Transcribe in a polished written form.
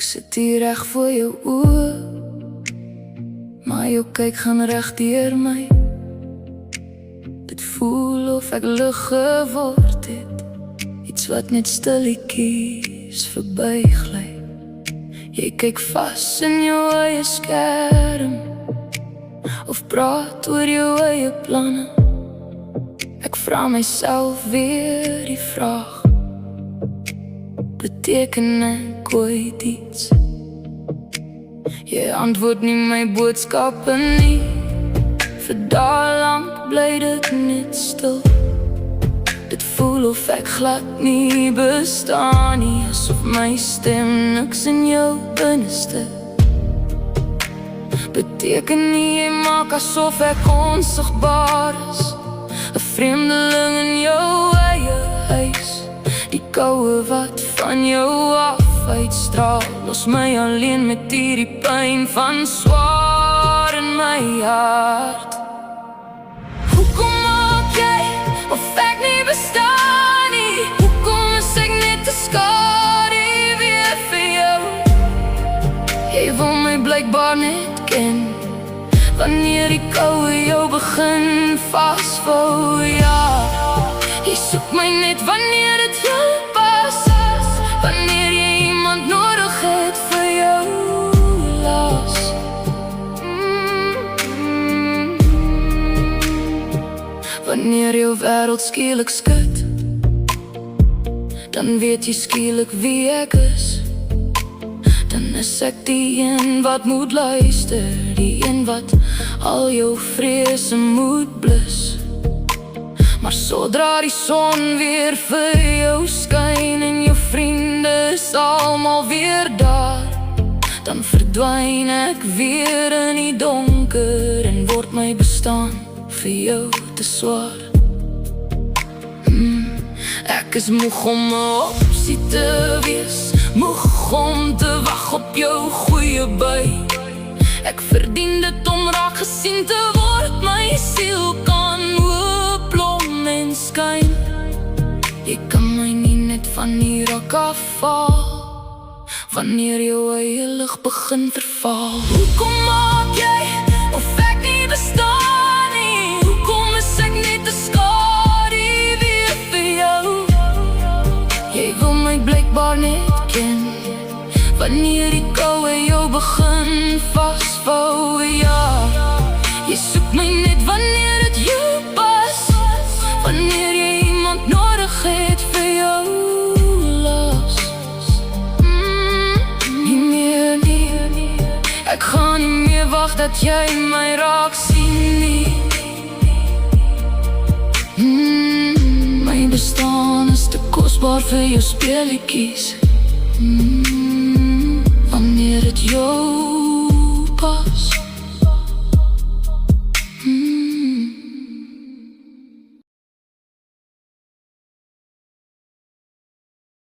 Ek sit hier reg voor jou oë, maar jou kyk gaan reg deur my. Dit voel of ek lig geword het, iets wat net stilletjies verbygly. Jy kyk vas in jou eie skerm, of praat oor jou eie planne. Ek vra myself weer die vraag, beteken ek ooit iets? Jy antwoord nie my boodskappe nie, vir dae lank bly dit net stil. Dit voel of ek glad nie bestaan nie, asof my stem niks in jou binneste beteken nie. Jy maak asof ek onsigbaar is, 'n vreemdeling in jou eie huis. Die koue wat van jou af uitstraal, los my alleen met hierdie pyn van swaar in my hart. Hoekom maak jy of ek nie bestaan nie? Hoekom is ek net te skade weer vir jou? Jy wil my blykbaar net ken, wanneer die koue jou begin vasvou, ja. Jy soek my net wanneer dit jou pas, wanneer jy iemand nodig het vir jou las. Wanneer jou wêreld skielik skud, dan weet jy skielik wie ek is. Dan is ek die een wat moet luister, die een wat al jou vrese moet blus. Maar sodra die son weer vir jou skyn en jou vriende is almal weer daar, dan verdwyn ek weer in die donker en word my bestaan vir jou te swaar. Ek is moeg om 'n opsie te wees, moeg om te wag op jou goeie by. Ek verdien dit om raak gesien te word, my siel kan oopblom en skyn. Jy kan my nie net van hier afval, wanneer jou eie lig begin verval. Hoekom maak jy of ek nie bestaan nie? Hoekom is ek net te skade weer vir jou? Jy wil my blykbaar net ken, wanneer die koue jou begin vasvou, ja. Jy soek my net wanneer dit jou pas, wanneer jy iemand nodig het vir jou las. Nie meer nie, ek gaan nie meer wag dat jy my raak sien nie. My bestaan is te kosbaar vir jou speletjies.